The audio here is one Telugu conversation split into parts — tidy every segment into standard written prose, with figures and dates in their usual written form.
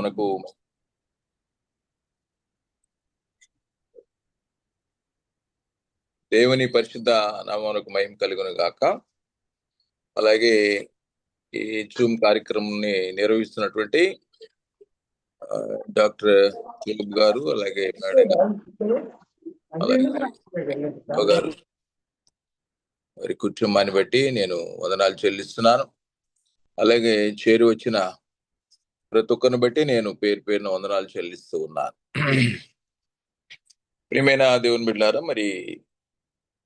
నామమునకు దేవుని పరిశుద్ధ నామమునకు మహిమ కలుగును గాక. అలాగే ఈ జూమ్ కార్యక్రమాన్ని నిర్వహిస్తున్నటువంటి డాక్టర్ దిలీప్ గారు, అలాగే మేడం గారు, అలాగే గారు, వారి కుటుంబాన్ని బట్టి నేను వందనాలు చెల్లిస్తున్నాను. అలాగే చేరి వచ్చిన ప్రతి ఒక్కరిని బట్టి నేను పేరు పేరున వందనాలు చెల్లిస్తూ ఉన్నాను. ప్రియమైన దేవుని బిడ్డలారా, మరి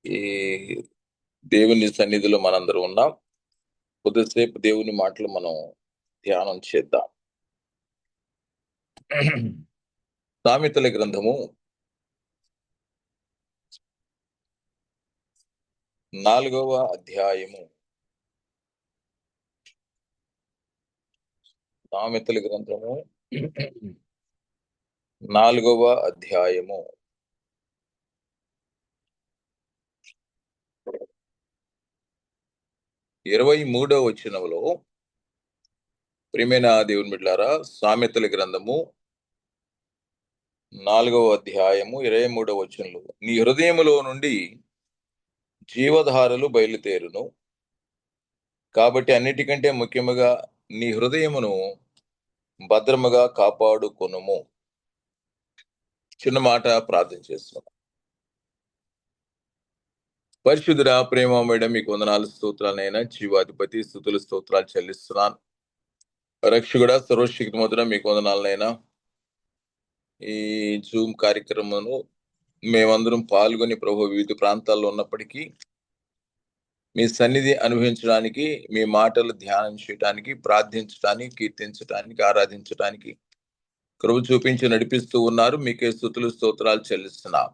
ఈ దేవుని సన్నిధిలో మనందరం ఉన్నాం. కొద్దిసేపు దేవుని మాటలు మనం ధ్యానం చేద్దాం. సామెతల గ్రంథము 4వ అధ్యాయము. సామెతల గ్రంథము 4వ అధ్యాయము 23వ వచనములో, ప్రియమైన దేవుని బిడ్డలారా, సామెతల గ్రంథము 4వ అధ్యాయము 23వ వచనంలో, నీ హృదయములో నుండి జీవధారలు బయలుదేరును, కాబట్టి అన్నిటికంటే ముఖ్యముగా నీ హృదయమును భద్రముగా కాపాడుకొనుము. చిన్న మాట ప్రార్థన చేస్తున్నాం. పరిశుద్ధుడా, ప్రేమమేడ, మీకు వందనాలు, స్తోత్రాలైనా జీవాధిపతి, స్తుతులు స్తోత్రాలు చెల్లిస్తున్నాను. రక్షకుడా, సర్వశక్తిమంతుడా, మీకు వందనాలనైనా. ఈ జూమ్ కార్యక్రమము మేమందరం పాల్గొని ప్రభు వివిధ ప్రాంతాల్లో ఉన్నప్పటికీ మీ సన్నిధి అనుభవించడానికి, మీ మాటలు ధ్యానం చేయడానికి, ప్రార్థించడానికి, కీర్తించడానికి, ఆరాధించడానికి కృప చూపించి నడిపిస్తూ ఉన్నారు. మీకే స్తుతులు స్తోత్రాలు చెల్లిస్తున్నాం.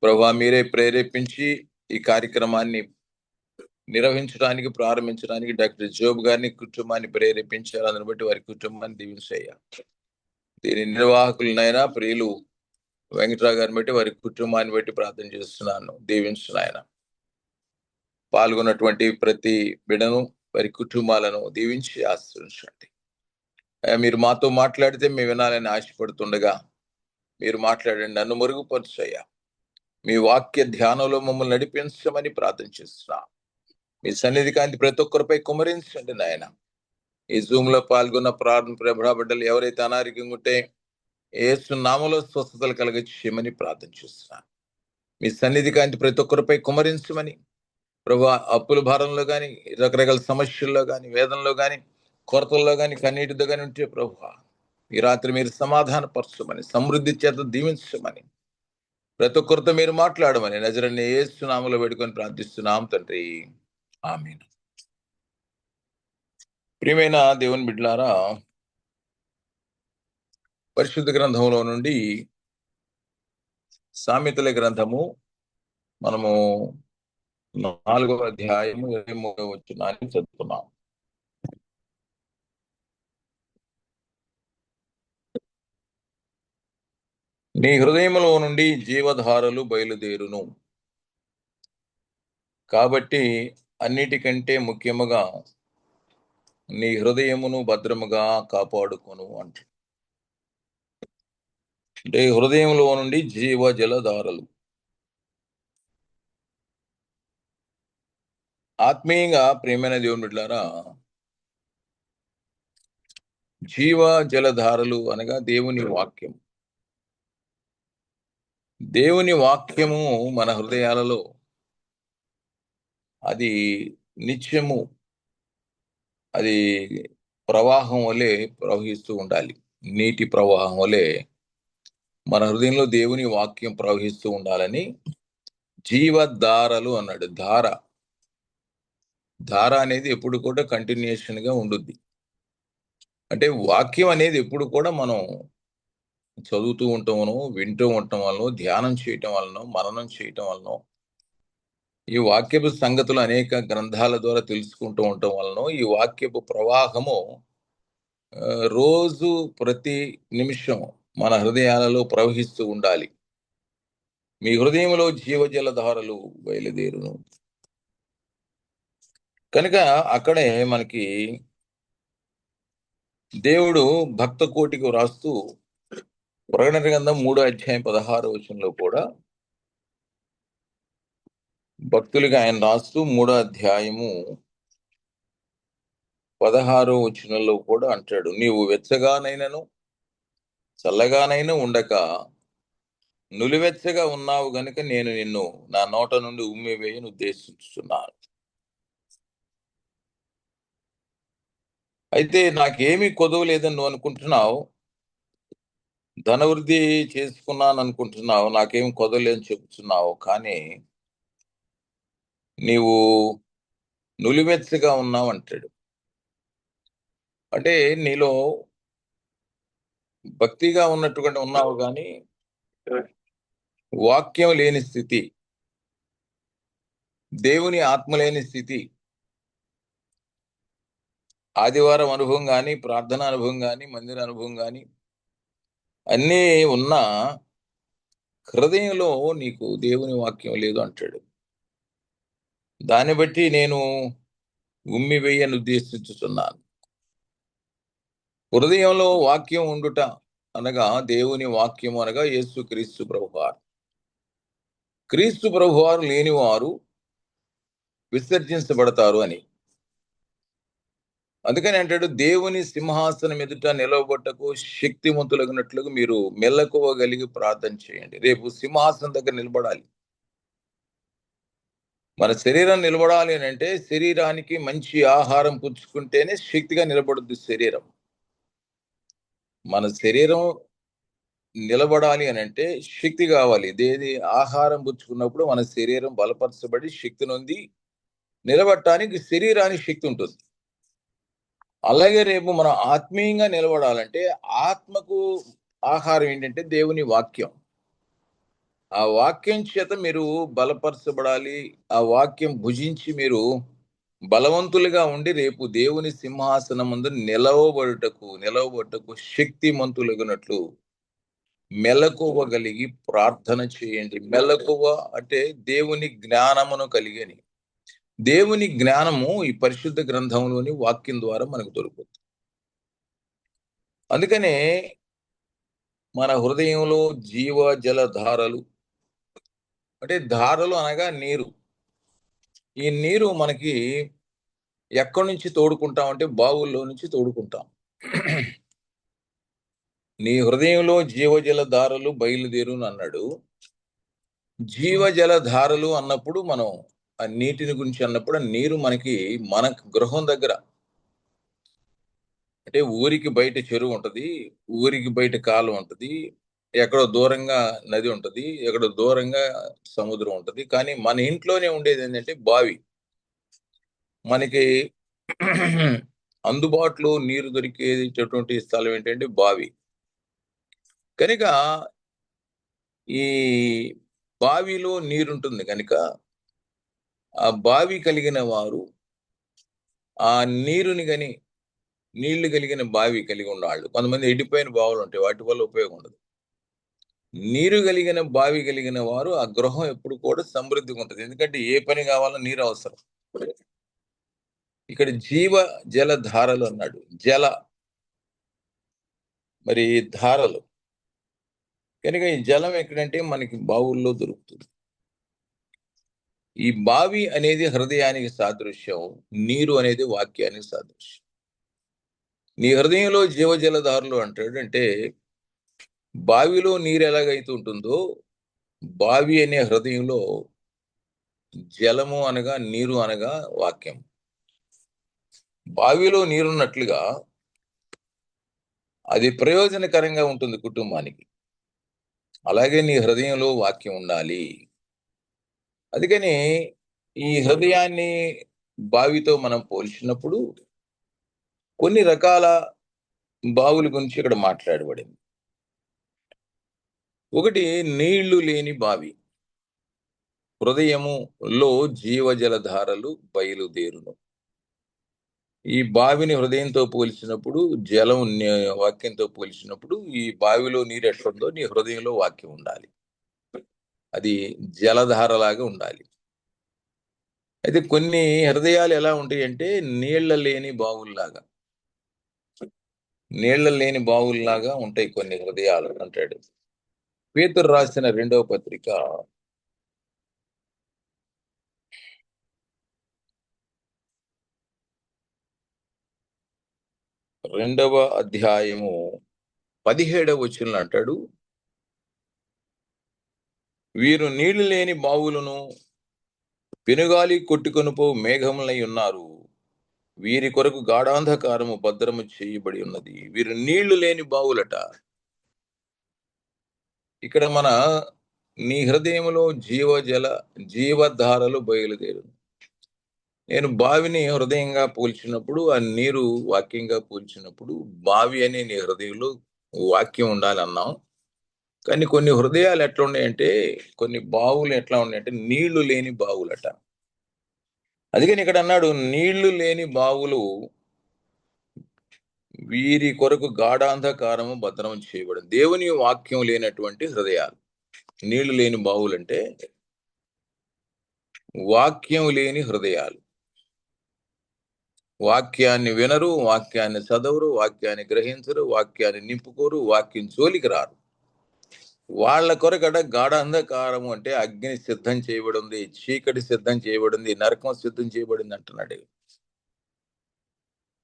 ప్రభు, మీరే ప్రేరేపించి ఈ కార్యక్రమాన్ని నిర్వహించడానికి, ప్రారంభించడానికి డాక్టర్ జోబ్ గారిని, కుటుంబాన్ని ప్రేరేపించారు. అందుని బట్టి వారి కుటుంబాన్ని దీవించయ్యా. దీని నిర్వాహకులనైనా ప్రియులు వెంకట్రావు గారిని బట్టి వారి కుటుంబాన్ని బట్టి ప్రార్థన చేస్తున్నాను. దీవించున్నాయన. పాల్గొన్నటువంటి ప్రతి బిడను, వారి కుటుంబాలను దీవించి ఆశీర్వదించండి. మీరు మాతో మాట్లాడితే మేము వినాలని ఆశపడుతుండగా మీరు మాట్లాడండి, నన్ను మరుగుపరచయ్యా. మీ వాక్య ధ్యానంలో మమ్మల్ని నడిపించమని ప్రార్థన చేస్తున్నా. మీ సన్నిధి కాంతి ప్రతి ఒక్కరిపై కుమరించండి నాయన. ఈ జూమ్ లో పాల్గొన్న ప్రార్థన బిడ్డలు ఎవరైతే అనారోగ్యంగా ఉంటే యేసు నామములో స్వస్థతలు కలగచేయమని ప్రార్థన చేస్తున్నాను. మీ సన్నిధి కాంతి ప్రతి ఒక్కరిపై కుమరించమని ప్రభు, అప్పుల భారంలో కానీ, రకరకాల సమస్యల్లో కానీ, వేదనలో కానీ, కొరతల్లో కానీ, కన్నీటితో కానీ ఉంటే ప్రభు, ఈ రాత్రి మీరు సమాధానపరచమని, సమృద్ధి చేత దీవించమని, ప్రతి ఒక్కరితో మీరు మాట్లాడమని నజరేయుడైన యేసు నామములో వేడుకొని ప్రార్థిస్తున్నాం తండ్రి, ఆమేన్. ప్రియమైన దేవుని బిడ్డలారా, పరిశుద్ధ గ్రంథంలో నుండి సామెతల గ్రంథము మనము 4వ అధ్యాయము 23వ వచనాన్ని చదువుతున్నాం. నీ హృదయములో నుండి జీవధారలు బయలుదేరును, కాబట్టి అన్నిటికంటే ముఖ్యముగా నీ హృదయమును భద్రముగా కాపాడుకొను అంట. అంటే హృదయంలో నుండి జీవ జలధారలు. ఆత్మీయంగా ప్రియమైన దేవుని బిడ్డలారా, జీవ జలధారలు అనగా దేవుని వాక్యం. దేవుని వాక్యము మన హృదయాలలో అది నిత్యము అది ప్రవాహం వలె ప్రవహిస్తూ ఉండాలి. నీటి ప్రవాహం వలె మన హృదయంలో దేవుని వాక్యం ప్రవహిస్తూ ఉండాలని జీవధారలు అన్నాడు. ధార అనేది ఎప్పుడు కూడా కంటిన్యూషన్ గా ఉండుద్ది. అంటే వాక్యం అనేది ఎప్పుడు కూడా మనం చదువుతూ ఉంటామను, వింటూ ఉండటం వలన, ధ్యానం చేయటం వలన, మననం చేయటం వలన, ఈ వాక్యపు సంగతులు అనేక గ్రంథాల ద్వారా తెలుసుకుంటూ ఉండటం వలన ఈ వాక్యపు ప్రవాహము రోజు ప్రతి నిమిషం మన హృదయాలలో ప్రవహిస్తూ ఉండాలి. మీ హృదయంలో జీవజలధారలు బయలుదేరును. కనుక అక్కడే మనకి దేవుడు భక్త కోటికి వ్రాస్తూ ప్రకటన గ్రంథం 3 అధ్యాయం 16 వచనంలో కూడా భక్తులుగా ఆయన రాస్తూ 3 అధ్యాయము 16 వచనంలో కూడా అంటాడు, నీవు వెచ్చగానైనను చల్లగానైనా ఉండక నులివెచ్చగా ఉన్నావు గనుక నేను నిన్ను నా నోట నుండి ఉమ్మివేయను ఉద్దేశించుచున్నాను. అయితే నాకేమీ కొదవ లేదని నువ్వు అనుకుంటున్నావు, ధనవృద్ధి చేసుకున్నాను అనుకుంటున్నావు, నాకేం కొదవలేదని చెబుతున్నావు, కానీ నీవు నులివెచ్చగా ఉన్నావు అంటాడు. అంటే నీలో భక్తిగా ఉన్నట్టుగా ఉన్నావు కానీ వాక్యం లేని స్థితి, దేవుని ఆత్మ లేని స్థితి, ఆదివారం అనుభవం కానీ, ప్రార్థన అనుభవం కానీ, మందిర అనుభవం కానీ అన్నీ ఉన్నా హృదయంలో నీకు దేవుని వాక్యం లేదు అంటాడు. దాన్ని బట్టి నేను ఉమ్మివేయను ఉద్దేశించుతున్నాను. హృదయంలో వాక్యం ఉండుట అనగా దేవుని వాక్యము అనగా యేసు క్రీస్తు ప్రభువారు. క్రీస్తు ప్రభువారు లేనివారు విసర్జించబడతారు అని. అందుకని అంటాడు, దేవుని సింహాసనం ఎదుట నిలవబట్టకు శక్తిమంతులగినట్లుగా మీరు మెల్లకువగలిగి ప్రార్థన చేయండి. రేపు సింహాసనం దగ్గర నిలబడాలి. మన శరీరం నిలబడాలి అని అంటే శరీరానికి మంచి ఆహారం పుచ్చుకుంటేనే శక్తిగా నిలబడుద్ది శరీరం. మన శరీరం నిలబడాలి అని అంటే శక్తి కావాలి. దేని ఆహారం పుచ్చుకున్నప్పుడు మన శరీరం బలపరచబడి శక్తి నొంది నిలబడటానికి శరీరానికి శక్తి ఉంటుంది. అలాగే రేపు మనం ఆత్మీయంగా నిలబడాలంటే ఆత్మకు ఆహారం ఏంటంటే దేవుని వాక్యం. ఆ వాక్యం చేత మీరు బలపరచబడాలి. ఆ వాక్యం భుజించి మీరు బలవంతులుగా ఉండి రేపు దేవుని సింహాసనం ముందు నిలవబట్టుటకు శక్తిమంతులగునట్లు మెలకువగలిగి ప్రార్థన చేయండి. మెలకువ అంటే దేవుని జ్ఞానమును కలిగని. దేవుని జ్ఞానము ఈ పరిశుద్ధ గ్రంథంలోని వాక్యం ద్వారా మనకు దొరుకుతుంది. అందుకనే మన హృదయంలో జీవ జల ధారలు, అంటే ధారలు అనగా నీరు. ఈ నీరు మనకి ఎక్కడి నుంచి తోడుకుంటాం అంటే బావుల్లో నుంచి తోడుకుంటాం. నీ హృదయంలో జీవజల ధారలు బయలుదేరును అన్నాడు. జీవజల ధారలు అన్నప్పుడు మనం ఆ నీటిని గురించి అన్నప్పుడు ఆ నీరు మన గృహం దగ్గర, అంటే ఊరికి బయట చెరువు ఉంటది, ఊరికి బయట కాలువ ఉంటది, ఎక్కడో దూరంగా నది ఉంటది, ఎక్కడో దూరంగా సముద్రం ఉంటది. కానీ మన ఇంట్లోనే ఉండేది ఏంటంటే బావి. మనకి అందుబాటులో నీరు దొరికేటటువంటి స్థలం ఏంటంటే బావి. కనుక ఈ బావిలో నీరుంటుంది కనుక ఆ బావి కలిగిన వారు ఆ నీరుని నీళ్లు కలిగిన బావి కలిగి ఉన్నవాళ్ళు. కొంతమంది ఎండిపోయిన బావులు ఉంటాయి, వాటి వల్ల ఉపయోగం ఉండదు. నీరు కలిగిన బావి కలిగిన వారు ఆ గృహం ఎప్పుడు కూడా సమృద్ధిగా ఉంటుంది. ఎందుకంటే ఏ పని కావాలన్నా నీరు అవసరం. ఇక్కడ జీవ జల ధారలు అన్నాడు. మరి ధారలు కనుక ఈ జలం ఎక్కడంటే మనకి బావుల్లో దొరుకుతుంది. ఈ బావి అనేది హృదయానికి సాదృశ్యం, నీరు అనేది వాక్యానికి సాదృశ్యం. నీ హృదయంలో జీవజలధారులు అంటాడు. అంటే బావిలో నీరు ఎలాగైతే ఉంటుందో బావి అనే హృదయంలో జలము అనగా నీరు అనగా వాక్యం. బావిలో నీరున్నట్లుగా అది ప్రయోజనకరంగా ఉంటుంది కుటుంబానికి. అలాగే నీ హృదయంలో వాక్యం ఉండాలి. అందుకని ఈ హృదయాన్ని బావితో మనం పోల్చినప్పుడు కొన్ని రకాల బావుల గురించి ఇక్కడ మాట్లాడబడింది. ఒకటి, నీళ్లు లేని బావి. హృదయములో జీవజలధారలు బయలుదేరును. ఈ బావిని హృదయంతో పోల్చినప్పుడు, జలం వాక్యంతో పోల్చినప్పుడు ఈ బావిలో నీరు ఎట్లుందో నీ హృదయంలో వాక్యం ఉండాలి. అది జలధారలాగా ఉండాలి. అయితే కొన్ని హృదయాలు ఎలా ఉంటాయి అంటే నీళ్ల లేని బావుల్లాగా. నీళ్ల లేని బావుల్లాగా ఉంటాయి కొన్ని హృదయాలు అంటాడు. పేతురు రాసిన రెండవ పత్రిక 2వ అధ్యాయము 17వ వచనంలో అంటాడు, వీరు నీళ్లు లేని బావులను పెనుగాలి కొట్టుకొని పో మేఘములై ఉన్నారు. వీరి కొరకు గాఢాంధకారము భద్రము చేయబడి ఉన్నది. వీరు నీళ్లు లేని బావులట. ఇక్కడ నీ హృదయములో జీవధారలు బయలుదేరు. నేను బావిని హృదయంగా పోల్చినప్పుడు, ఆ నీరు వాక్యంగా పోల్చినప్పుడు, బావి అనే నీ హృదయంలో వాక్యం ఉండాలన్నాం. కానీ కొన్ని హృదయాలు ఎట్లా ఉన్నాయంటే, కొన్ని బావులు ఎట్లా ఉన్నాయంటే నీళ్లు లేని బావులట. అందుకని ఇక్కడ అన్నాడు, నీళ్లు లేని బావులు వీరి కొరకు గాఢాంధకారము భద్రం చేయబడింది. దేవుని వాక్యం లేనటువంటి హృదయాలు. నీళ్లు లేని బావులంటే వాక్యం లేని హృదయాలు. వాక్యాన్ని వినరు, వాక్యాన్ని చదవరు, వాక్యాన్ని గ్రహించరు, వాక్యాన్ని నింపుకోరు, వాక్యం జోలికి రారు. వాళ్ళ కొరకట గాఢ అంధకారము అంటే అగ్ని సిద్ధం చేయబడింది, చీకటి సిద్ధం చేయబడింది, నరకం సిద్ధం చేయబడింది అంటున్నాడు.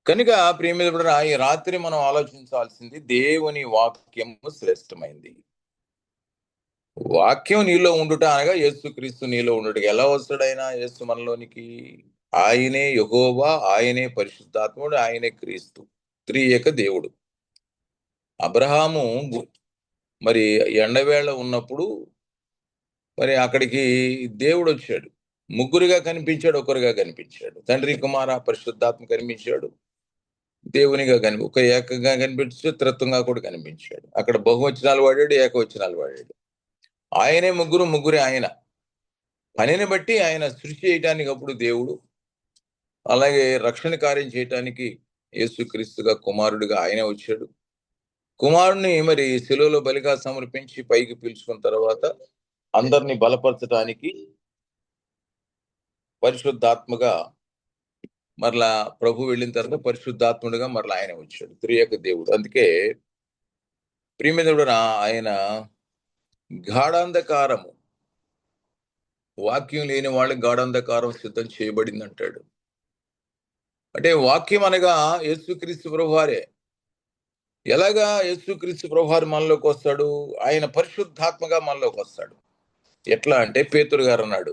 కనుక ప్రియమైన ఈ రాత్రి మనం ఆలోచించాల్సింది, దేవుని వాక్యము శ్రేష్టమైంది. వాక్యం నీలో ఉండుట అనగా యేసుక్రీస్తు నీలో ఉండుట. ఎలా వస్తాడైనా యేసు మనలోనికి? ఆయనే యెహోవా, ఆయనే పరిశుద్ధాత్ముడు, ఆయనే క్రీస్తు, త్రియేక దేవుడు. అబ్రహాము మరి ఎండవేళ ఉన్నప్పుడు మరి అక్కడికి దేవుడు వచ్చాడు. ముగ్గురుగా కనిపించాడు, ఒకరుగా కనిపించాడు. తండ్రి, కుమార, పరిశుద్ధాత్మ కనిపించాడు. దేవునిగా ఒక ఏకంగా కనిపించాడు, త్రిత్వంగా కూడా కనిపించాడు. అక్కడ బహువచనాలు వాడాడు, ఏకవచనాలు వాడాడు. ఆయనే ముగ్గురు, ముగ్గురే ఆయన. పనిని బట్టి ఆయన సృష్టి చేయటానికి అప్పుడు దేవుడు, అలాగే రక్షణ కార్యం చేయటానికి యేసుక్రీస్తుగా కుమారుడిగా ఆయనే వచ్చాడు. కుమారుణ్ణి మరి శిలువలో బలిగా సమర్పించి పైకి పిలుచుకున్న తర్వాత అందరినీ బలపరచడానికి పరిశుద్ధాత్మగా మరలా ప్రభు వెళ్ళిన తర్వాత పరిశుద్ధాత్ముడిగా మరలా ఆయన వచ్చాడు, త్రియేక దేవుడు. అందుకే ప్రియమితుడు ఆయన గాఢాంధకారము, వాక్యం లేని వాళ్ళకి గాఢాంధకారం సిద్ధం చేయబడింది అంటాడు. అంటే వాక్యం అనగా యేసుక్రీస్తు ప్రభువారే. ఎలాగా యేసుక్రీస్తు ప్రభువారు మనలోకి వస్తాడు? ఆయన పరిశుద్ధాత్మగా మనలోకి వస్తాడు. ఎట్లా అంటే పేతురు గారు అన్నాడు,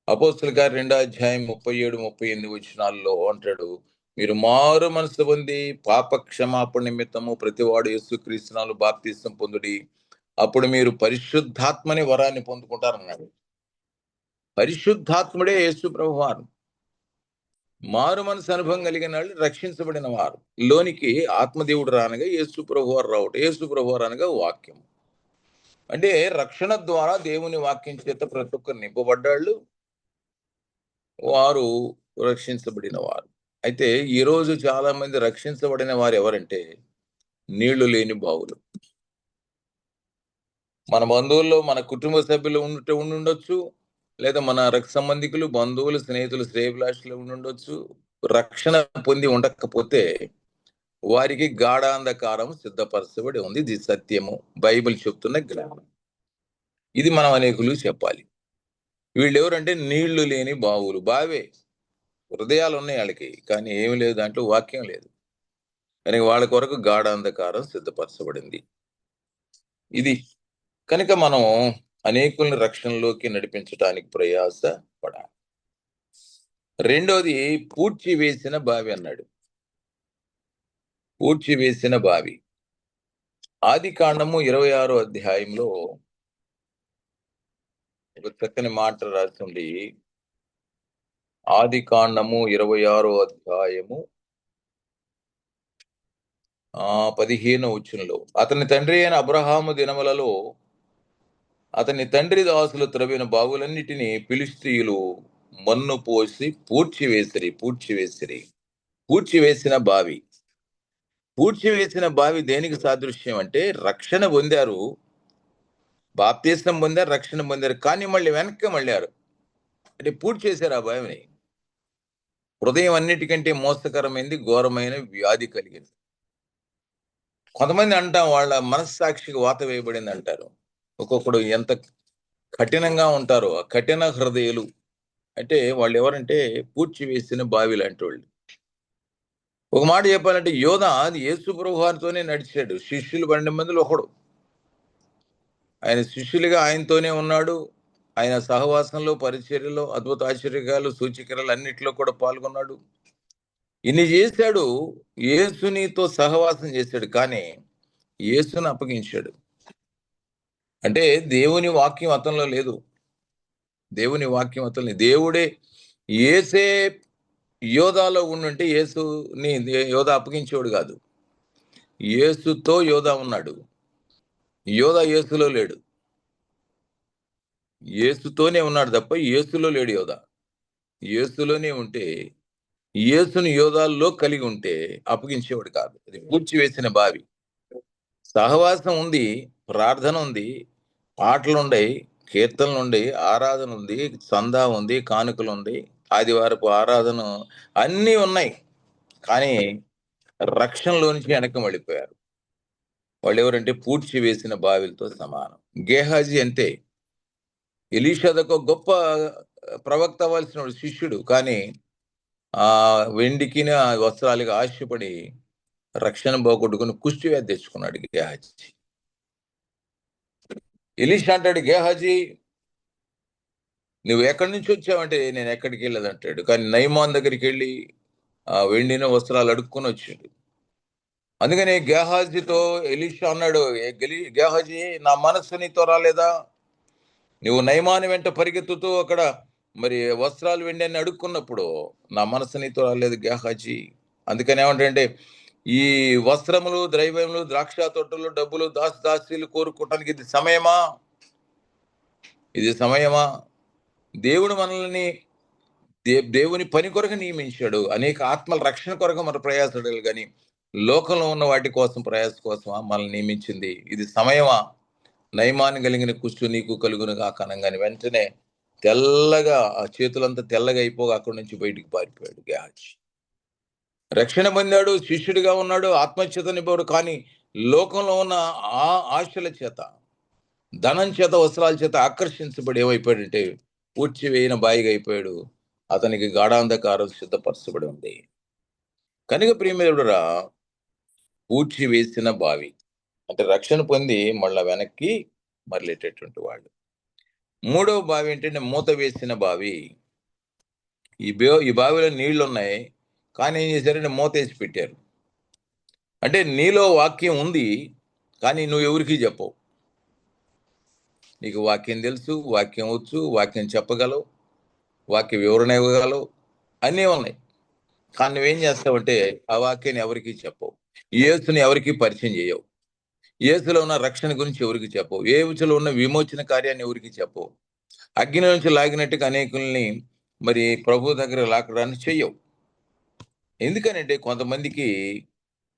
అపోస్తుల గారు 2వ అధ్యాయం 37, 38 వచనాల్లో అంటాడు, మీరు మారు మనసు పొంది పాప క్షమాపణ నిమిత్తము ప్రతివాడు యేసుక్రీస్తునామములో బాప్తిసం పొందుడి, అప్పుడు మీరు పరిశుద్ధాత్మని వరాన్ని పొందుకుంటారన్నాడు. పరిశుద్ధాత్ముడే యేసు ప్రభువారు. మారు మనసు అనుభవం కలిగిన వాళ్ళు రక్షించబడిన వారు. లోనికి ఆత్మదేవుడు రానగా యేసు ప్రభువారు రావట. యేసు ప్రభువారు అనగా వాక్యం. అంటే రక్షణ ద్వారా దేవుని వాక్యం చేత ప్రతి ఒక్కరు నింపబడ్డాళ్ళు, వారు రక్షించబడిన వారు. అయితే ఈరోజు చాలా మంది రక్షించబడిన వారు ఎవరంటే నీళ్లు లేని బావులు. మన బంధువుల్లో మన కుటుంబ సభ్యులు ఉండుండొచ్చు, లేదా మన రక్త సంబంధికులు, బంధువులు, స్నేహితులు, శ్రేయభిలాషులు ఉండుండొచ్చు. రక్షణ పొంది ఉండకపోతే వారికి గాఢాంధకారం సిద్ధపరచబడి ఉంది. ఇది సత్యము, బైబిల్ చెప్తున్న జ్ఞానం. ఇది మనం అనేకులు చెప్పాలి. వీళ్ళు ఎవరంటే నీళ్లు లేని బావులు. బావే, హృదయాలు ఉన్నాయి వాళ్ళకి, కానీ ఏమి లేదు, దాంట్లో వాక్యం లేదు. కానీ వాళ్ళ కొరకు గాఢాంధకారం సిద్ధపరచబడింది. ఇది కనుక మనం అనేకుల్ని రక్షణలోకి నడిపించడానికి ప్రయాస పడాలి. రెండోది పూడ్చి వేసిన బావి అన్నాడు. పూడ్చి వేసిన బావి. ఆదికాండము 26వ అధ్యాయంలో ఒక చక్కని మాట రాసింది. ఆదికాండము 26వ అధ్యాయము 15వ వచనంలో, అతని తండ్రి అయిన అబ్రహాము దినములలో అతని తండ్రి దాసులు త్రవ్విన బావులన్నిటినీ ఫిలిష్తీయులు మన్ను పోసి పూడ్చివేసిన బావి. పూడ్చివేసిన బావి దేనికి సాదృశ్యం అంటే రక్షణ పొందారు, బాప్తిస్మం పొందారు, రక్షణ పొందారు, కానీ మళ్ళీ వెనక్కి మళ్ళారు. అంటే పూడ్చేశారు ఆ బావిని. హృదయం అన్నిటికంటే మోసకరమైనది, ఘోరమైన వ్యాధి కలిగింది. కొంతమంది అంటాం వాళ్ళ మనస్సాక్షికి వాత వేయబడింది అంటారు. ఒక్కొక్కడు ఎంత కఠినంగా ఉంటారో, ఆ కఠిన హృదయులు అంటే వాళ్ళు ఎవరంటే పూడ్చి వేసిన బావి లాంటి వాళ్ళు. ఒక మాట చెప్పాలంటే యోధ అది యేసు ప్రభు వారితోనే నడిచాడు. శిష్యులు 12 మందిలో ఒకడు. ఆయన శిష్యులుగా ఆయనతోనే ఉన్నాడు. ఆయన సహవాసంలో, పరిచర్యలో, అద్భుత ఆశ్చర్యకాలు, సూచక్రియలు అన్నిట్లో కూడా పాల్గొన్నాడు. ఇన్ని చేశాడు. యేసునితో సహవాసం చేశాడు. కానీ యేసుని అప్పగించాడు. అంటే దేవుని వాక్యం అతనిలో లేదు. దేవుని వాక్యం అతనిలో దేవుడే యేసే యోధాలో ఉండుంటే యేసుని యోధ అప్పగించేవాడు కాదు. యేసుతో యోధ ఉన్నాడు. యోధ యేసులో లేడు. యేసుతోనే ఉన్నాడు తప్ప యేసులో లేడు యోధ. యేసులోనే ఉంటే యేసుని యోధాల్లో కలిగి ఉంటే అప్పగించేవాడు కాదు. అది పూడ్చివేసిన బావి. సహవాసం ఉంది, ప్రార్థన ఉంది, పాటలుండయి, కీర్తనలుండయి, ఆరాధన ఉంది, చందా ఉంది, కానుకలుంది, ఆదివారపు ఆరాధన అన్నీ ఉన్నాయి. కానీ రక్షణలో నుంచి వెనక్కి వెళ్ళిపోయారు. వాళ్ళెవరంటే పూడ్చివేసిన బావిలతో సమానం. గేహాజీ అంతే. ఎలీషాదొక గొప్ప ప్రవక్త అవ్వాల్సిన శిష్యుడు. కానీ వెండికిని, ఆ వస్త్రాలకి ఆశపడి రక్షణ పోగొట్టుకుని కుష్టి వ్యాధి తెచ్చుకున్నాడు గేహాజీ. ఎలీషా అంటాడు, గేహాజీ నువ్వు ఎక్కడి నుంచి వచ్చావంటే నేను ఎక్కడికి వెళ్ళదంటాడు. కానీ నయమాన్ దగ్గరికి వెళ్ళి ఆ వెండిన వస్త్రాలు అడుక్కొని వచ్చాడు. అందుకని గేహాజీతో ఎలీషా అన్నాడు, గేహాజీ నా మనస్సు నీతో రాలేదా? నువ్వు నయమాని వెంట పరిగెత్తుతూ అక్కడ మరి వస్త్రాలు వెండి అని అడుక్కున్నప్పుడు నా మనస్సు నీతో రాలేదు గేహాజీ. అందుకని ఏమంటే ఈ వస్త్రములు, ద్రవ్యములు, ద్రాక్ష తోటలు, డబ్బులు, దాస్తులు కోరుకోవటానికి ఇది సమయమా? ఇది సమయమా? దేవుడు మనల్ని దేవుని పని కొరకు నియమించాడు. అనేక ఆత్మల రక్షణ కొరకు మన ప్రయాసపడాలి కానీ లోకంలో ఉన్న వాటి కోసం ప్రయాస కోసమా మనల్ని నియమించింది? ఇది సమయమా? నయమాన్ని కలిగిన కుష్టు నీకు కలుగును గాక అనంగానే వెంటనే తెల్లగా ఆ చేతులంతా తెల్లగా అయిపోగా అక్కడి నుంచి బయటికి పారిపోయాడు గేహాజీ. రక్షణ పొందాడు, శిష్యుడిగా ఉన్నాడు, ఆత్మహత్యత నింపాడు. కానీ లోకంలో ఉన్న ఆ ఆశల చేత, ధనం చేత, వస్త్రాల చేత ఆకర్షించబడి ఏమైపోయాడంటే పూడ్చి వేయిన బాయిగా అయిపోయాడు. అతనికి గాఢాంధకారం సిద్ధపరచబడి ఉంది. కనుక ప్రియమిత్రుడా, పూడ్చి వేసిన బావి అంటే రక్షణ పొంది మళ్ళా వెనక్కి మరలేటటువంటి వాళ్ళు. మూడవ బావి ఏంటంటే మూత వేసిన బావి. ఈ బావిలో నీళ్లు ఉన్నాయి, కానీ ఏం చేశారంటే మూత వేసి పెట్టారు. అంటే నీలో వాక్యం ఉంది, కానీ నువ్వు ఎవరికి చెప్పవు. నీకు వాక్యం తెలుసు, వాక్యం వచ్చు, వాక్యం చెప్పగలవు, వాక్య వివరణ ఇవ్వగలవు, అన్నీ ఉన్నాయి. కానీ నువ్వేం చేస్తావంటే ఆ వాక్యాన్ని ఎవరికి చెప్పవు. యేసుని ఎవరికి పరిచయం చేయవు. యేసులో ఉన్న రక్షణ గురించి ఎవరికి చెప్పవు. యేసులో ఉన్న విమోచన కార్యాన్ని ఎవరికి చెప్పవు. అగ్ని నుంచి లాగినట్టుగా అనేకుల్ని మరి ప్రభు దగ్గర లాక్కడాన్ని చెయ్యవు. ఎందుకనంటే కొంతమందికి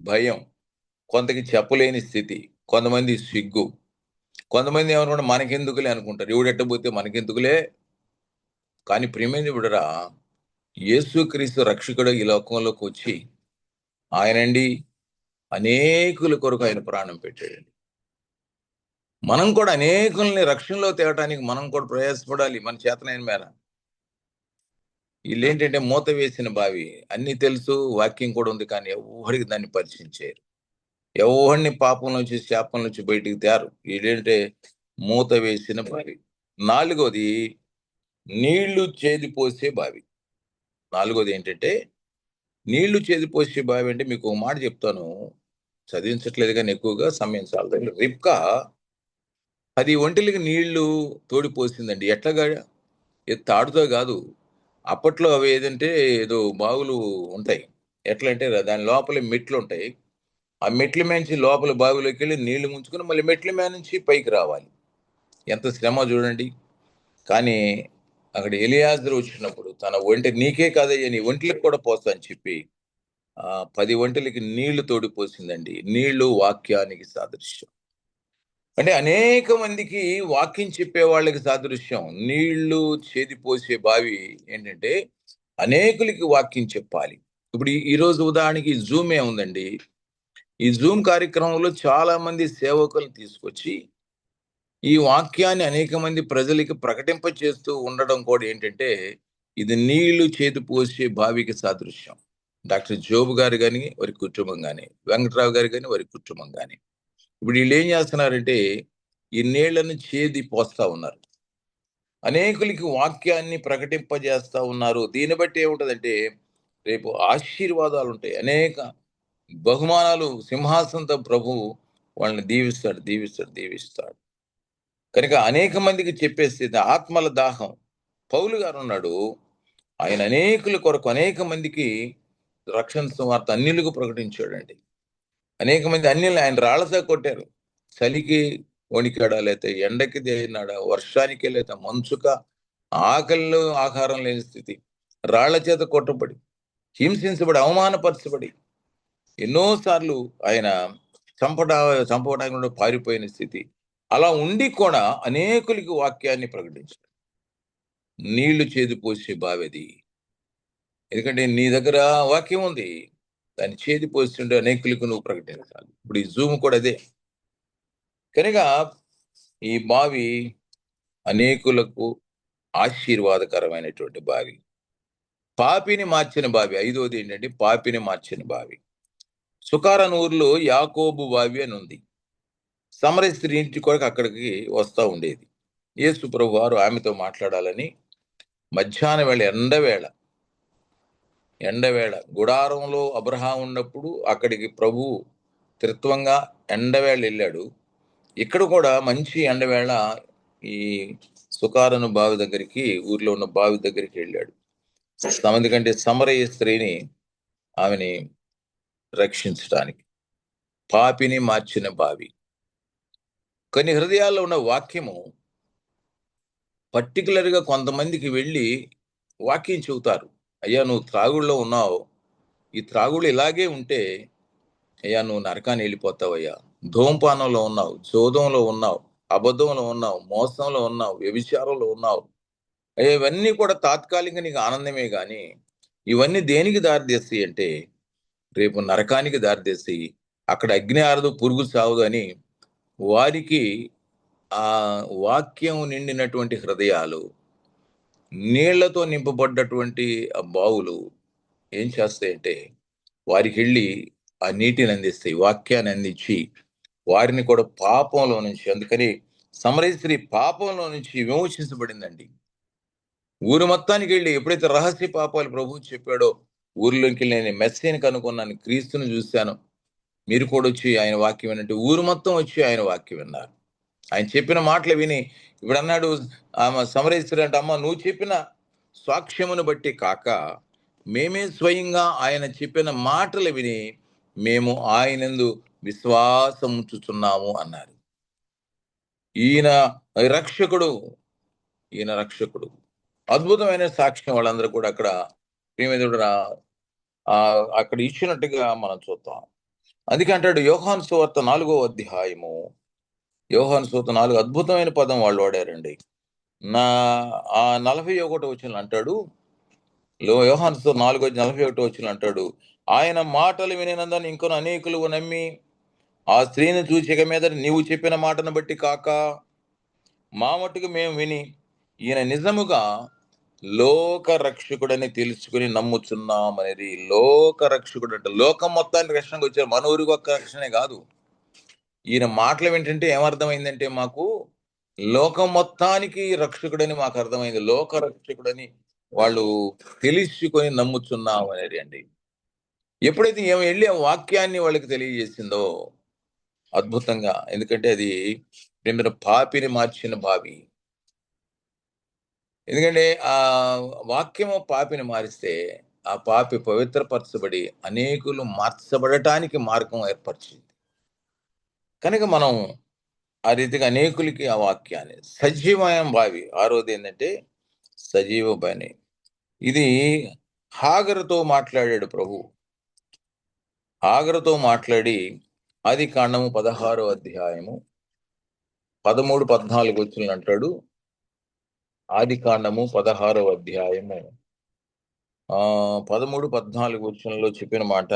భయం, కొంతకి చెప్పలేని స్థితి, కొంతమంది సిగ్గు, కొంతమంది ఏమనుకుంటే మనకెందుకులే అనుకుంటారు. ఎవడెట్టబోతే మనకెందుకులే. కానీ ప్రియమైన విడరా, యేసుక్రీస్తు రక్షకుడు ఈ లోకంలోకి వచ్చి ఆయనండి అనేకుల కొరకు ఆయన ప్రాణం పెట్టాడండి. మనం కూడా అనేకుల్ని రక్షణలో తేవటానికి మనం కూడా ప్రయాసపడాలి మన చేతనైన మేర. వీళ్ళేంటంటే మూత వేసిన బావి, అన్ని తెలుసు, వాక్యం కూడా ఉంది, కానీ ఎవరికి దాన్ని పరిచయం చేయరు. ఎవరిని పాపం నుంచి, శాపం నుంచి బయటికి తేరు. వీళ్ళేంటే మూత వేసిన బావి. నాలుగోది నీళ్లు చేదిపోసే బావి. నాలుగోది ఏంటంటే నీళ్లు చేదిపోసే బావి అంటే మీకు ఒక మాట చెప్తాను, చదివించట్లేదు కానీ ఎక్కువగా సమయం చాలదు. రిబ్కా 10 ఒంటెలకి నీళ్లు తోడిపోసిందండి. ఎట్లాగా? తాడుతో కాదు. అప్పట్లో అవి ఏదంటే ఏదో బావులు ఉంటాయి. ఎట్లా అంటే దాని లోపల మెట్లు ఉంటాయి. ఆ మెట్ల నుంచి లోపల బావిలోకి వెళ్ళి నీళ్లు ముంచుకొని మళ్ళీ మెట్ల మీద నుంచి పైకి రావాలి. ఎంత శ్రమ చూడండి. కానీ అక్కడ ఎలియాజరు వచ్చినప్పుడు తన ఒంటె నీకే కాదయ్యా నీ ఒంటెలకు కూడా పోస్తా అని చెప్పి 10 ఒంటెలకి నీళ్లు తోడిపోసిందండి. నీళ్లు వాక్యానికి సాదృశ్యం. అంటే అనేక మందికి వాక్యం చెప్పే వాళ్ళకి సాదృశ్యం. నీళ్లు చేదిపోసే బావి ఏంటంటే అనేకులకి వాక్యం చెప్పాలి. ఇప్పుడు ఈ రోజు ఉదాహరణకి జూమే ఉందండి. ఈ జూమ్ కార్యక్రమంలో చాలా మంది సేవకులను తీసుకొచ్చి ఈ వాక్యాన్ని అనేక మంది ప్రజలకి ప్రకటింప చేస్తూ ఉండడం కూడా ఏంటంటే, ఇది నీళ్లు చేతి పోసే బావికి సాదృశ్యం. డాక్టర్ జోబు గారు గాని, వారి కుటుంబం గాని, వెంకట్రావు గారు గాని, వారి కుటుంబం గాని. ఇప్పుడు వీళ్ళేం చేస్తున్నారంటే, ఈ నీళ్లను చేది పోస్తా ఉన్నారు. అనేకులకి వాక్యాన్ని ప్రకటింపజేస్తా ఉన్నారు. దీన్ని బట్టి ఏముంటదంటే, రేపు ఆశీర్వాదాలు ఉంటాయి. అనేక బహుమానాలు సింహాసనంతో ప్రభువు వాళ్ళని దీవిస్తాడు, దీవిస్తాడు, దీవిస్తాడు. కనుక అనేక మందికి చెప్పేసి ఆత్మల దాహం. పౌలు గారు ఉన్నాడు. ఆయన అనేకుల కొరకు అనేక మందికి రక్షణ సువార్త అన్యులకు ప్రకటించాడండి. అనేక మంది అన్యులు ఆయన రాళ్లతో కొట్టారు. చలికి వణికాడా, లేకపోతే ఎండకి దేనాడా, వర్షానికి లేకపోతే మంచుక, ఆకలిలో ఆహారం లేని స్థితి, రాళ్ల చేత కొట్టబడి, హింసించబడి, అవమానపరచబడి, ఎన్నోసార్లు ఆయన చంపడానికి పారిపోయిన స్థితి. అలా ఉండి కూడా అనేకులకి వాక్యాన్ని ప్రకటించాడు. నీళ్లు చేదు పోసే బావిది. ఎందుకంటే నీ దగ్గర వాక్యం ఉంది, దాన్ని చేది పోస్తుంటే అనేకులకు నువ్వు ప్రకటించాలి. ఇప్పుడు ఈ జూమ్ కూడా అదే. కనుక ఈ బావి అనేకులకు ఆశీర్వాదకరమైనటువంటి బావి. పాపిని మార్చిన బావి. ఐదోది ఏంటంటే పాపిని మార్చిన బావి. సుకారన్ ఊర్లో యాకోబు బావి అని ఉంది. సమరయ స్త్రీ ఇంటి కొరకు అక్కడికి వస్తా ఉండేది. యేసు ప్రభు వారు ఆమెతో మాట్లాడాలని మధ్యాహ్న వేళ ఎండవేళ గుడారంలో అబ్రహాం ఉన్నప్పుడు అక్కడికి ప్రభు త్రిత్వంగా ఎండవేళ వెళ్ళాడు. ఇక్కడ కూడా మంచి ఎండవేళ ఈ సుకారను బావి దగ్గరికి, ఊర్లో ఉన్న బావి దగ్గరికి వెళ్ళాడు. ఎందుకంటే సమరయ స్త్రీని, ఆమెని రక్షించడానికి. పాపిని మార్చిన బావి. కొన్ని హృదయాల్లో ఉన్న వాక్యము పర్టికులర్గా కొంతమందికి వెళ్ళి వాక్యం చెబుతారు. అయ్యా నువ్వు త్రాగుల్లో ఉన్నావు, ఈ త్రాగుళ్ళు ఇలాగే ఉంటే అయ్యా నువ్వు నరకాన్ని వెళ్ళిపోతావయ్యా. ధూమపానంలో ఉన్నావు, జోదంలో ఉన్నావు, అబద్ధంలో ఉన్నావు, మోసంలో ఉన్నావు, వ్యభిచారంలో ఉన్నావు. అయ్యా ఇవన్నీ కూడా తాత్కాలికంగా నీకు ఆనందమే గాని ఇవన్నీ దేనికి దారితీస్తాయి అంటే రేపు నరకానికి దారితీస్తాయి. అక్కడ అగ్ని ఆరదు, పురుగు సావదు అని వారికి ఆ వాక్యం నిండినటువంటి హృదయాలు, నీళ్లతో నింపబడ్డటువంటి ఆ బావులు ఏం చేస్తాయంటే వారికి వెళ్ళి ఆ నీటిని అందిస్తాయి, వాక్యాన్ని అందించి వారిని కూడా పాపంలో నుంచి, అందుకని సమరయ స్త్రీ పాపంలో నుంచి విమోచించబడిందండి. ఊరు మొత్తానికి వెళ్ళి ఎప్పుడైతే రహస్య పాపాలు ప్రభువు చెప్పాడో, ఊరిలోకి వెళ్ళి నేను మెస్సీని కనుక్కున్నాను, క్రీస్తుని చూశాను, మీరు కూడా వచ్చి ఆయన వాక్యం వినంటే ఊరు మొత్తం వచ్చి ఆయన వాక్యం విన్నారు. ఆయన చెప్పిన మాటలు విని ఇప్పుడు అన్నాడు ఆమె సమరయ స్త్రీ అంటే, అమ్మ నువ్వు చెప్పిన సాక్ష్యమును బట్టి కాక మేమే స్వయంగా ఆయన చెప్పిన మాటలు విని మేము ఆయనందు విశ్వాసం ఉంచుచున్నాము అన్నారు. ఈయన రక్షకుడు, ఈయన రక్షకుడు. అద్భుతమైన సాక్ష్యం వాళ్ళందరూ కూడా అక్కడ ప్రియమిత్రుడు అక్కడ ఇచ్చినట్టుగా మనం చూద్దాం. అందుకే అంటాడు యోహాను సువార్త 4వ అధ్యాయము, యోహాను సువార్త 4 అద్భుతమైన పదం వాళ్ళు వాడారండి. 41 వచనం అంటాడు, యోహాను సువార్త 4:41 వచనం అంటాడు, ఆయన మాటలు వినినందని ఇంకొన అనేకులు నమ్మి ఆ స్త్రీని చూసి ఇక మీద నీవు చెప్పిన మాటను బట్టి కాక మా మట్టుకు మేము విని ఈయన నిజముగా లోక రక్షకుడని తెలుసుకుని నమ్ముచున్నాం అనేది. లోక రక్షకుడు అంటే లోకం మొత్తానికి రక్షణకు వచ్చారు, మన ఊరికి ఒక్క రక్షణే కాదు. ఈయన మాటలు ఏంటంటే ఏమర్థమైందంటే మాకు లోకం మొత్తానికి రక్షకుడని మాకు అర్థమైంది. లోక రక్షకుడని వాళ్ళు తెలుసుకొని నమ్ముచున్నాం అనేది అండి. ఎప్పుడైతే ఏమి వెళ్ళి ఆ వాక్యాన్ని వాళ్ళకి తెలియజేసిందో అద్భుతంగా, ఎందుకంటే అది మీరు పాపిని మార్చిన బావి. ఎందుకంటే ఆ వాక్యము పాపిని మారిస్తే ఆ పాపి పవిత్రపరచబడి అనేకులు మార్చబడటానికి మార్గం ఏర్పరిచింది. కనుక మనం ఆ రీతిగా అనేకులకి ఆ వాక్యాన్ని సజీవమైన బావి. ఆరోది ఏంటంటే సజీవ బావి. ఇది హాగరుతో మాట్లాడాడు ప్రభు. హాగరుతో మాట్లాడి ఆది కాండము 16వ అధ్యాయము 13, 14 వచనాలు అంటాడు. ఆది కాండము 16వ అధ్యాయము 13, 14 వచనంలో చెప్పిన మాట,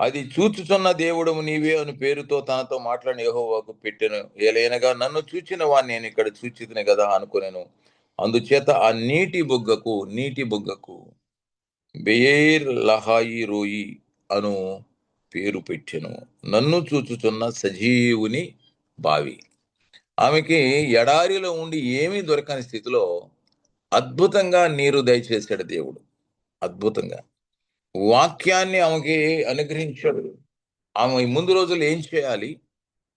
అది చూచుచున్న దేవుడము నీవే అని పేరుతో తనతో మాట్లాడిన యెహోవాకు పెట్టెను. ఏలయనగా నన్ను చూచిన వాణ్ణి నేను ఇక్కడ చూచితిని గదా అనుకొనెను. అందుచేత ఆ నీటి బుగ్గకు బెయేర్ లహాయి రోయి అను పేరు పెట్టెను. నన్ను చూచుచున్న సజీవుని బావి. ఆమెకి ఎడారిలో ఉండి ఏమీ దొరకని స్థితిలో అద్భుతంగా నీరు దయచేశాడు దేవుడు. అద్భుతంగా. వాక్యాన్ని ఆమెకి అనుగ్రహించాడు. ఆమె ఈ ముందు రోజుల్లో ఏం చేయాలి?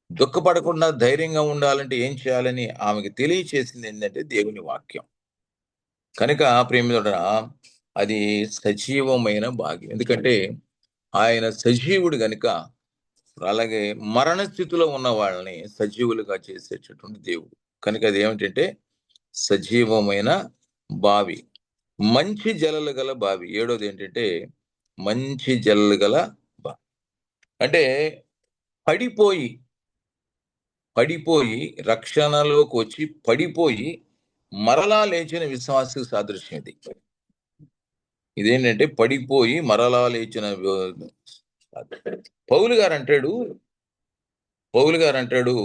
దుఃఖపడకుండా ధైర్యంగా ఉండాలంటే ఏం చేయాలని ఆమెకి తెలియచేసింది ఏంటంటే దేవుని వాక్యం. కనుక ప్రేమితుడా, అది సజీవమైన భాగ్యం. ఎందుకంటే ఆయన సజీవుడు గనుక, అలాగే మరణ స్థితిలో ఉన్న వాళ్ళని సజీవులుగా చేసేటటువంటి దేవుడు. కనుక అది ఏమిటంటే సజీవమైన బావి. మంచి జలలు గల బావి. ఏడోది ఏంటంటే మంచి జలలు గల బావి. అంటే పడిపోయి పడిపోయి రక్షణలోకి వచ్చి పడిపోయి మరలా లేచిన విశ్వాసికి సాదృశ్యం ఇది. ఇదేంటంటే పడిపోయి మరలా లేచిన పౌలు గారు అంటాడు పౌలు గారు అంటాడు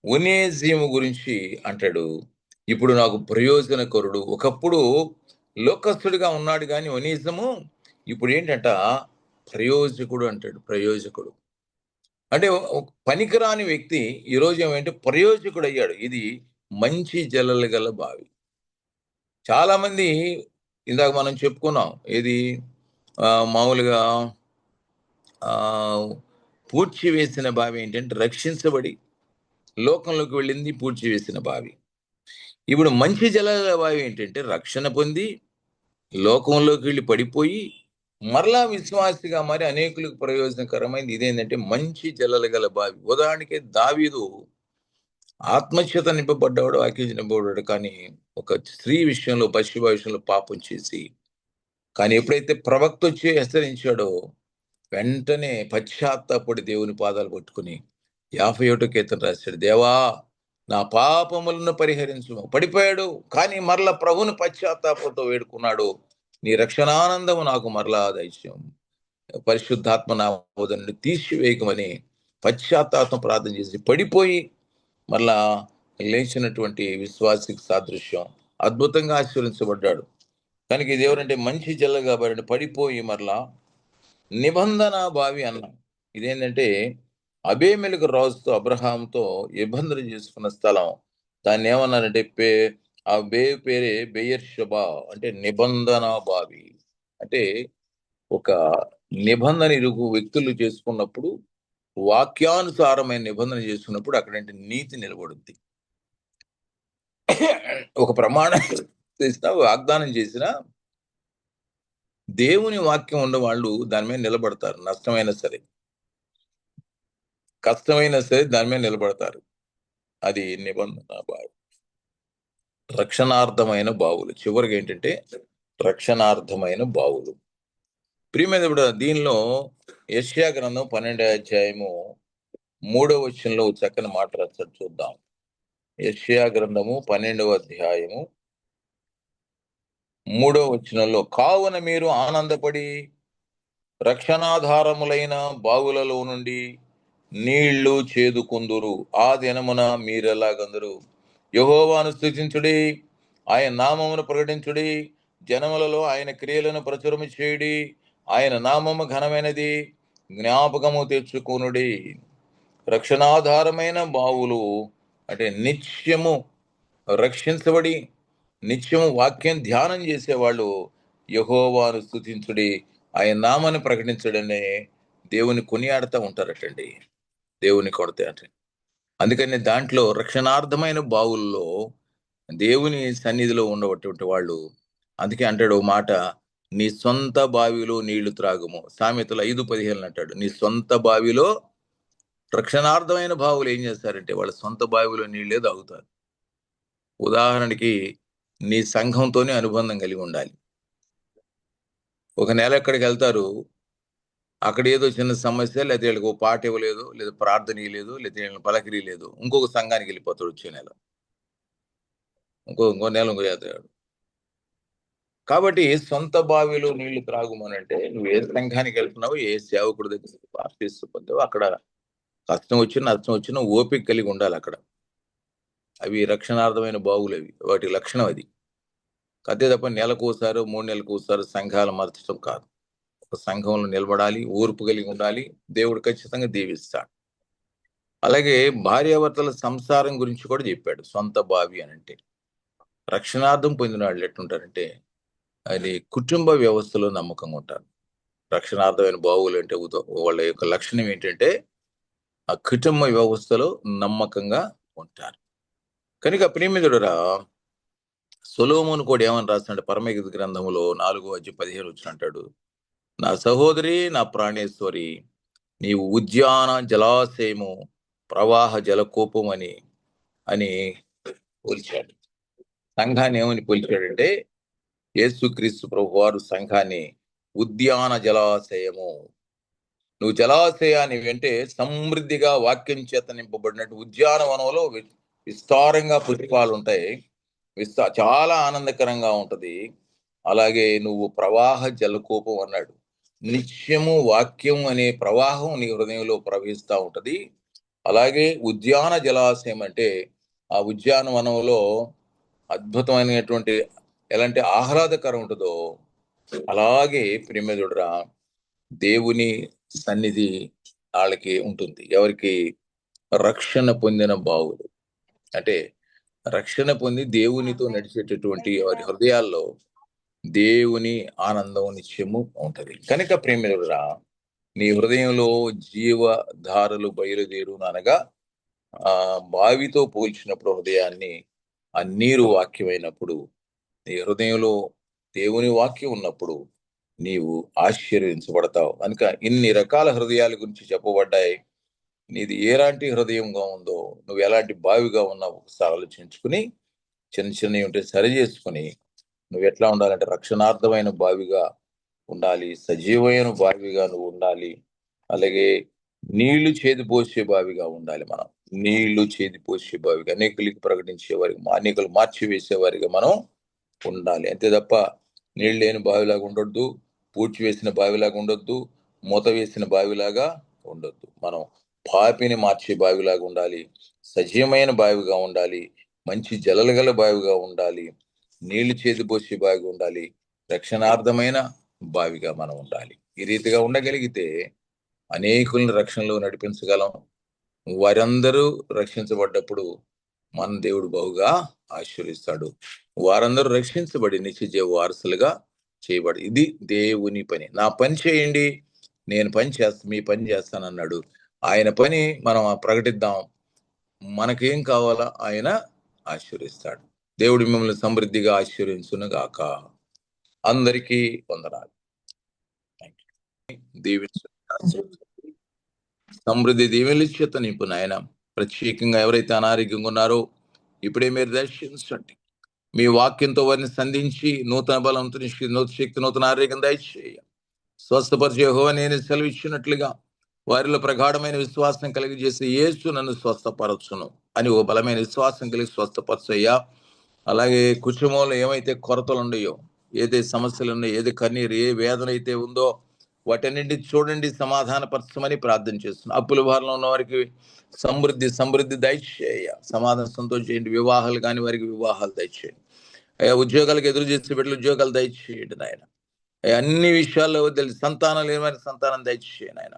ఒనేసిము గురించి అంటాడు, ఇప్పుడు నాకు ప్రయోజనకరుడు. ఒకప్పుడు లోకస్తుడిగా ఉన్నాడు కానీ ఒనేసిము ఇప్పుడు ఏంటంట ప్రయోజకుడు అంటాడు. ప్రయోజకుడు అంటే పనికిరాని వ్యక్తి ఈరోజు ఏమంటే ప్రయోజకుడు అయ్యాడు. ఇది మంచి జలలు గల బావి. చాలా మంది ఇందాక మనం చెప్పుకున్నాం. ఏది మామూలుగా పూడ్చివేసిన బావి ఏంటంటే రక్షించబడి లోకంలోకి వెళ్ళింది పూడ్చివేసిన బావి. ఇప్పుడు మంచి జలాల బావి ఏంటంటే రక్షణ పొంది లోకంలోకి వెళ్ళి పడిపోయి మరలా విశ్వాసిగా మరి అనేకులకు ప్రయోజనకరమైనది. ఇదేంటంటే మంచి జలాలు గల బావి. ఉదాహరణకి దావీదు ఆత్మచేత నింపబడ్డాడు, వాక్యం నింపబడ్డాడు. కానీ ఒక స్త్రీ విషయంలో, బత్షెబ విషయంలో పాపం చేసి, కానీ ఎప్పుడైతే ప్రవక్త వచ్చి హెచ్చరించాడో వెంటనే పశ్చాత్తాపడి దేవుని పాదాలు పట్టుకుని 51 కీర్తన రాశాడు. దేవా, నా పాపములను పరిహరించుము. పడిపోయాడు కానీ మరలా ప్రభుని పశ్చాత్తాపంతో వేడుకున్నాడు. నీ రక్షణానందము నాకు మరలా దయచేయం, పరిశుద్ధాత్మ నా బోధ నుండి తీసివేయకమని పశ్చాత్తాపం ప్రార్థన చేసి పడిపోయి మరలా లేచినటువంటి విశ్వాసికి సాదృశ్యం. అద్భుతంగా ఆశీర్వదించబడ్డాడు. కనుక ఇది ఎవరంటే మంచి జల్ల కాబట్టి పడిపోయి మరలా నిబంధన బావి అన్నాం. ఇదేంటంటే అబీమెలెకు రాజుతో అబ్రహాంతో నిబంధన చేసుకున్న స్థలం. దాన్ని ఏమన్నారంటే ఆ పేరే బెయేర్షెబా, అంటే నిబంధన బావి. అంటే ఒక నిబంధన ఇరుగు వ్యక్తులు చేసుకున్నప్పుడు, వాక్యానుసారమైన నిబంధన చేసుకున్నప్పుడు అక్కడంటే నీతి నిలబడుద్ది. ఒక ప్రమాణం చేసిన, వాగ్దానం చేసిన దేవుని వాక్యం ఉన్న వాళ్ళు దాని మీద నిలబడతారు. నష్టమైనా సరే, కష్టమైనా సరే దాని మీద నిలబడతారు. అది నిబంధన బావి. రక్షణార్థమైన బావులు. చివరికి ఏంటంటే రక్షణార్థమైన బావులు. ప్రియమైన దేవుడా, దీనిలో యెషయా గ్రంథం 12వ అధ్యాయము 3వ వచనంలో చక్కని మాట రాశాడు, చూద్దాం. యెషయా గ్రంథము 12వ అధ్యాయము 3వ వచనంలో, కావున మీరు ఆనందపడి రక్షణాధారములైన బావులలో నుండి నీళ్లు చేదుకుందురు. ఆ దినమున మీరెలాగందరు, యెహోవాను స్తుతించుడి, ఆయన నామమును ప్రకటించుడి, జనములలో ఆయన క్రియలను ప్రచురము చేయుడి, ఆయన నామము ఘనమైనది, జ్ఞాపకము తెచ్చుకొనుడి. రక్షణాధారమైన బావులు అంటే నిత్యము రక్షించబడి నిత్యము వాక్యం ధ్యానం చేసేవాళ్ళు యెహోవాను స్తుతించుడి, ఆయన నామాన్ని ప్రకటించడనే దేవుని కొనియాడుతూ ఉంటారటండి. దేవుని కొడతాయి అంటే. అందుకని దాంట్లో రక్షణార్థమైన బావుల్లో దేవుని సన్నిధిలో ఉండేటువంటి వాళ్ళు, అందుకే అంటాడు ఓ మాట, నీ సొంత బావిలో నీళ్లు త్రాగుము. సామెతలు 5:15 అంటాడు, నీ సొంత బావిలో. రక్షణార్థమైన బావులు ఏం చేస్తారంటే వాళ్ళ సొంత బావిలో నీళ్ళే తాగుతారు. ఉదాహరణకి నీ సంఘంతోనే అనుబంధం కలిగి ఉండాలి. ఒక నెల ఎక్కడికి వెళ్తారు, అక్కడ ఏదో చిన్న సమస్య, లేకపోతే వీళ్ళకి ఓ పాట ఇవ్వలేదు, లేదా ప్రార్థన ఇవ్వలేదు, లేదా వీళ్ళని పలకరియలేదు, ఇంకొక సంఘానికి వెళ్ళిపోతాడు వచ్చే నెల. ఇంకో ఇంకో నెల ఇంకో చేస్తాడు. కాబట్టి సొంత బావిలో నీళ్లు త్రాగుమనంటే నువ్వు ఏ సంఘానికి వెళ్తున్నావు, ఏ సేవకుడి దగ్గర ప్రార్థిస్తూ పొందావు, అక్కడ కష్టం వచ్చినా నష్టం వచ్చినా ఓపిక కలిగి ఉండాలి అక్కడ. అవి రక్షణార్థమైన బావులు అవి, వాటి లక్షణం అది. అంతే తప్ప నెలకోసారో 3 నెలలకోసారో సంఘాలు మార్చడం కాదు. ఒక సంఘంలో నిలబడాలి, ఓర్పు కలిగి ఉండాలి. దేవుడు ఖచ్చితంగా దీవిస్తాడు. అలాగే భార్యాభర్తల సంసారం గురించి కూడా చెప్పాడు. సొంత బావి అనంటే రక్షణార్థం పొందిన వాళ్ళు ఎట్లుంటారంటే అది కుటుంబ వ్యవస్థలో నమ్మకంగా ఉంటారు. రక్షణార్థమైన బావులు అంటే వాళ్ళ యొక్క లక్షణం ఏంటంటే ఆ కుటుంబ వ్యవస్థలో నమ్మకంగా ఉంటారు. కనుక ప్రియమిత్రుడా, సొలొమోను కూడా ఏమని రాస్తున్నాడు పరమగీత గ్రంథములో 4:15 అంటాడు, నా సహోదరి, నా ప్రాణేశ్వరి, నీవు ఉద్యాన జలాశయము, ప్రవాహ జలకోపం అని పోల్చాడు. సంఘాన్ని ఏమని పోల్చాడంటే యేసుక్రీస్తు ప్రభు వారు సంఘాన్ని ఉద్యాన జలాశయము. నువ్వు జలాశయాన్ని అంటే సమృద్ధిగా వాక్యం చేత నింపబడినట్టు ఉద్యానవనంలో విస్తారంగా పుష్పాలు ఉంటాయి. చాలా ఆనందకరంగా ఉంటది. అలాగే నువ్వు ప్రవాహ జలకోపం అన్నాడు. నిత్యము వాక్యం అనే ప్రవాహం నీ హృదయంలో ప్రవహిస్తూ ఉంటది. అలాగే ఉద్యాన జలాశయం అంటే ఆ ఉద్యానవనంలో అద్భుతమైనటువంటి ఎలాంటి ఆహ్లాదకరం ఉంటుందో అలాగే ప్రియమిత్రుడా దేవుని సన్నిధి వాళ్ళకి ఉంటుంది. ఎవరికి? రక్షణ పొందిన బావులు. అంటే రక్షణ పొంది దేవునితో నడిచేటటువంటి వారి హృదయాల్లో దేవుని ఆనందం నిత్యము ఉంటది. కనుక ప్రియమిత్రుడా, నీ హృదయంలో జీవధారలు బయలుదేరును అనగా బావితో పోల్చినప్పుడు హృదయాన్ని ఆ నీరు వాక్యమైనప్పుడు నీ హృదయంలో దేవుని వాక్యం ఉన్నప్పుడు నీవు ఆశీర్వదించబడతావు. కనుక ఇన్ని రకాల హృదయాల గురించి చెప్పబడ్డాయి. నీది ఎలాంటి హృదయంగా ఉందో, నువ్వు ఎలాంటి బావిగా ఉన్నావు ఒకసారి ఆలోచించుకుని చిన్న చిన్నవి ఉంటే సరి చేసుకుని నువ్వు ఎట్లా ఉండాలంటే రక్షణార్థమైన బావిగా ఉండాలి, సజీవమైన బావిగా నువ్వు ఉండాలి. అలాగే నీళ్లు చేదిపోసే బావిగా ఉండాలి. మనం నీళ్లు చేదిపోసే బావిగా అనేకులకు ప్రకటించే వారికి, అనేకులు మార్చివేసేవారిగా మనం ఉండాలి. అంతే తప్ప నీళ్ళు లేని బావిలాగా ఉండొద్దు, పూడ్చివేసిన బావిలాగా ఉండొద్దు, మూత వేసిన బావిలాగా ఉండొద్దు. మనం పాపిని మార్చే బావిలాగా ఉండాలి, సజీవమైన బావిగా ఉండాలి, మంచి జలలు గల బావిగా ఉండాలి, నీళ్లు చేదిపోసే బావిగా ఉండాలి, రక్షణార్థమైన బావిగా మనం ఉండాలి. ఈ రీతిగా ఉండగలిగితే అనేకులను రక్షణలో నడిపించగలం. వారందరూ రక్షించబడ్డప్పుడు మన దేవుడు బహుగా ఆశీర్వదిస్తాడు. వారందరూ రక్షించబడి నిత్యజీవ వారసులుగా చేయబడి, ఇది దేవుని పని. నా పని చేయండి, నేను మీ పని చేస్తానన్నాడు. ఆయన పని మనం ప్రకటిద్దాం. మనకేం కావాలో ఆయన ఆశీర్వదిస్తాడు. దేవుడు మిమ్మల్ని సమృద్ధిగా ఆశీర్వదించును గాక. అందరికీ వందనాలు. దీవించు, సమృద్ధి దీవెనల చేత నింపు నాయన. ప్రత్యేకంగా ఎవరైతే అనారోగ్యంగా ఉన్నారో ఇప్పుడే మీరు దర్శించండి. మీ వాక్యంతో వారిని సంధించి నూతన బలంతో నూతన శక్తి, నూతన ఆరోగ్యం దయచేయ. స్వస్థపరిచే యెహోవా నేను సెలవిచ్చినట్లుగా వారిలో ప్రగాఢమైన విశ్వాసం కలిగజేసి యేసు నన్ను స్వస్థపరచును అని ఓ బలమైన విశ్వాసం కలిగి స్వస్థపరచయ్యా. అలాగే కుటుంబంలో ఏమైతే కొరతలు ఉన్నాయో, ఏదైతే సమస్యలు ఉన్నాయో, ఏది కన్నీరు, ఏ వేదన అయితే ఉందో వాటన్నింటి చూడండి, సమాధానపరచమని ప్రార్థన చేస్తున్నాను. అప్పుల భారంలో ఉన్న వారికి సమృద్ధి దయచేయ. సమాధానం సంతోషం చేయండి. వివాహాలు కాని వారికి వివాహాలు దయచేయండి అయ్యా. ఉద్యోగాలకు ఎదురు చేసే బిడ్డలు ఉద్యోగాలు దయచేయండి నాయన. అన్ని విషయాల్లో తెలిసి సంతానం లేని వారికి సంతానం దయచేయండి ఆయన.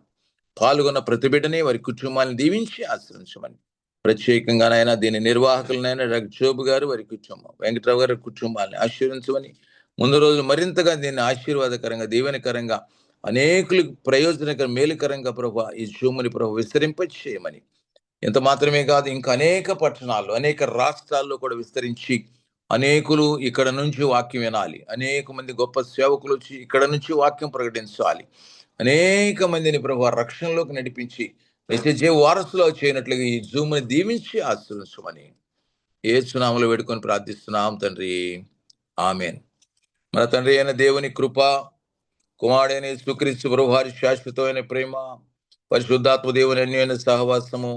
పాల్గొన్న ప్రతి బిడ్డని వారి కుటుంబాన్ని దీవించి ఆశ్రయించమని ప్రత్యేకంగా నాయన దీని నిర్వాహకులనైనా జోబు గారు వారి కుటుంబం, వెంకట్రావు గారి కుటుంబాన్ని ఆశీర్వించమని, ముందు రోజులు మరింతగా దీన్ని ఆశీర్వాదకరంగా, దీవెనకరంగా, అనేకులకు ప్రయోజనకర, మేలుకరంగా ప్రభు ఈ జూముని ప్రభు విస్తరింప చేయమని, ఇంత మాత్రమే కాదు ఇంకా అనేక పట్టణాల్లో, అనేక రాష్ట్రాల్లో కూడా విస్తరించి అనేకులు ఇక్కడ నుంచి వాక్యం వినాలి. అనేక మంది గొప్ప సేవకులు వచ్చి ఇక్కడ నుంచి వాక్యం ప్రకటించాలి. అనేక మందిని ప్రభు రక్షణలోకి నడిపించి నిత్య వారసులో చేయనట్లుగా ఈ జూమ్ని దీవించి ఆశీర్వదించమని యేసునామములో వేడుకొని ప్రార్థిస్తున్నాం తండ్రి. ఆమెన్. మన తండ్రి అయిన దేవుని కృప, కుమారుడైన యేసుక్రీస్తు ప్రభువారి శాశ్వతమైన ప్రేమ, పరిశుద్ధాత్మ దేవుని అన్యోన్య సహవాసము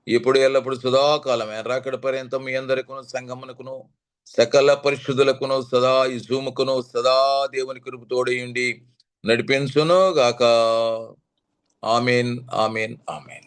ఇప్పుడు ఎల్లప్పుడు సదాకాలం రాకడ పర్యంతం మీ అందరికీ సంగమునకును సకల పరిశుద్ధులకును సదా ఈ జూముకును సదా దేవుని కృప తోడయుండి నడిపించును గాక. Amen, amen, amen.